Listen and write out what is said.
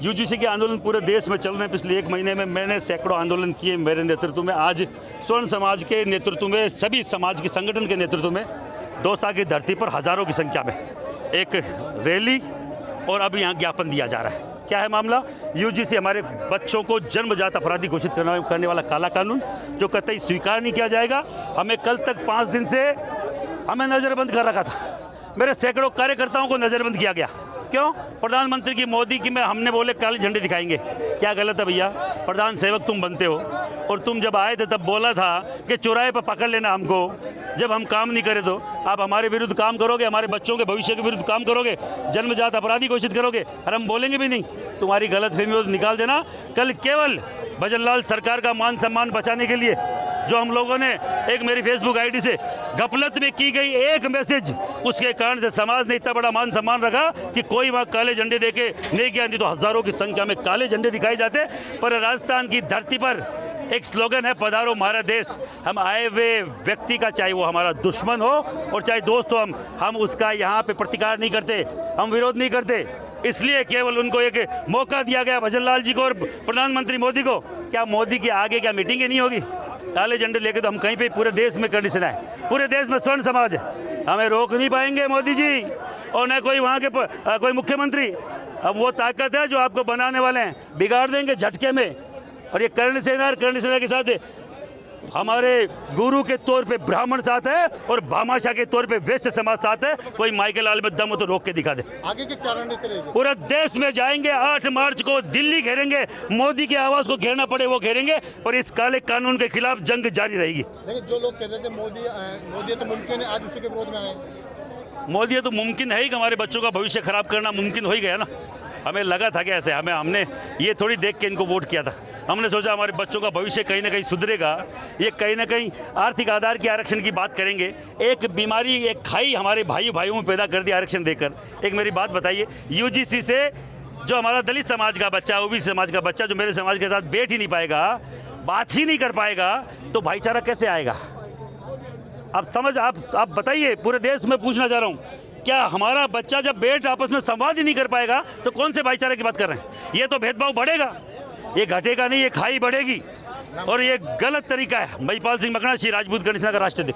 UGC के आंदोलन पूरे देश में चल रहे हैं। पिछले 1 महीने में मैंने सैकड़ों आंदोलन किए मेरे नेतृत्व में। आज स्वर्ण समाज के नेतृत्व में, सभी समाज के संगठन के नेतृत्व में दौसा की धरती पर हजारों की संख्या में एक रैली और अब यहाँ ज्ञापन दिया जा रहा है। क्या है मामला? यूजीसी हमारे बच्चों को जन्मजात अपराधी घोषित करने वाला काला कानून जो कतई स्वीकार नहीं किया जाएगा। हमें कल तक 5 दिन से हमें नज़रबंद कर रखा था। मेरे सैकड़ों कार्यकर्ताओं को नज़रबंद किया गया। क्यों? प्रधानमंत्री की मोदी की में हमने बोले काले झंडे दिखाएंगे। क्या गलत है भैया? प्रधान सेवक तुम बनते हो और तुम जब आए थे तब बोला था कि चौराहे पर पकड़ लेना हमको, जब हम काम नहीं करे तो आप हमारे विरुद्ध काम करोगे, हमारे बच्चों के भविष्य के विरुद्ध काम करोगे, जन्मजात अपराधी घोषित करोगे और हम बोलेंगे भी नहीं। तुम्हारी गलतफहमी निकाल देना। कल केवल भजनलाल सरकार का मान सम्मान बचाने के लिए जो हम लोगों ने एक मेरी फेसबुक आईडी से गफलत में की गई एक मैसेज, उसके कारण से समाज ने इतना बड़ा मान सम्मान रखा कि कोई वहाँ काले झंडे देके नहीं गया, नहीं तो हजारों की संख्या में काले झंडे दिखाए जाते। पर राजस्थान की धरती पर एक स्लोगन है, पधारो हमारा देश। हम आए हुए व्यक्ति का, चाहे वो हमारा दुश्मन हो और चाहे दोस्त हो, हम उसका यहाँ पे प्रतिकार नहीं करते, हम विरोध नहीं करते। इसलिए केवल उनको एक मौका दिया गया, भजनलाल जी को और प्रधानमंत्री मोदी को। क्या मोदी के आगे क्या मीटिंगें नहीं होगी? काले झंडे लेके तो हम कहीं पे पूरे देश में कंडीशन है, पूरे देश में स्वर्ण समाज है, हमें रोक नहीं पाएंगे मोदी जी और न कोई वहाँ के कोई मुख्यमंत्री। अब वो ताकत है जो आपको बनाने वाले हैं, बिगाड़ देंगे झटके में। और ये कर्ण सेना के साथ हमारे गुरु के तौर पे ब्राह्मण साथ है और भामाशाह के तौर पे वैश्य समाज साथ है। कोई माइकल लाल में दम हो तो रोक के दिखा दे। आगे के क्या रणनीति रहेगी? पूरा देश में जाएंगे, 8 मार्च को दिल्ली घेरेंगे, मोदी के आवाज को घेरना पड़े वो घेरेंगे, पर इस काले कानून के खिलाफ जंग जारी रहेगी। लेकिन जो लोग कहते थे मोदी तो मुमकिन है, आज उसी के विरोध में आए। मोदी तो मुमकिन है ही कि हमारे बच्चों का भविष्य खराब करना मुमकिन हो ही गया ना। हमें लगा था कि ऐसे हमने ये थोड़ी देख के इनको वोट किया था। हमने सोचा हमारे बच्चों का भविष्य कहीं ना कहीं सुधरेगा, ये कहीं ना कहीं आर्थिक आधार के आरक्षण की बात करेंगे। एक बीमारी, एक खाई हमारे भाइयों में पैदा कर दिया आरक्षण देकर। एक मेरी बात बताइए, यूजीसी से जो हमारा दलित समाज का बच्चा, ओबीसी समाज का बच्चा जो मेरे समाज के साथ बैठ ही नहीं पाएगा, बात ही नहीं कर पाएगा, तो भाईचारा कैसे आएगा? आप बताइए, पूरे देश में पूछना चाह रहा हूँ, क्या हमारा बच्चा जब बैठ आपस में संवाद ही नहीं कर पाएगा तो कौन से भाईचारे की बात कर रहे हैं? ये तो भेदभाव बढ़ेगा, ये घटेगा नहीं, ये खाई बढ़ेगी और ये गलत तरीका है। महिपाल सिंह मकड़ा, श्री राजपूत गणेश नगर, राष्ट्रीय अध्यक्ष।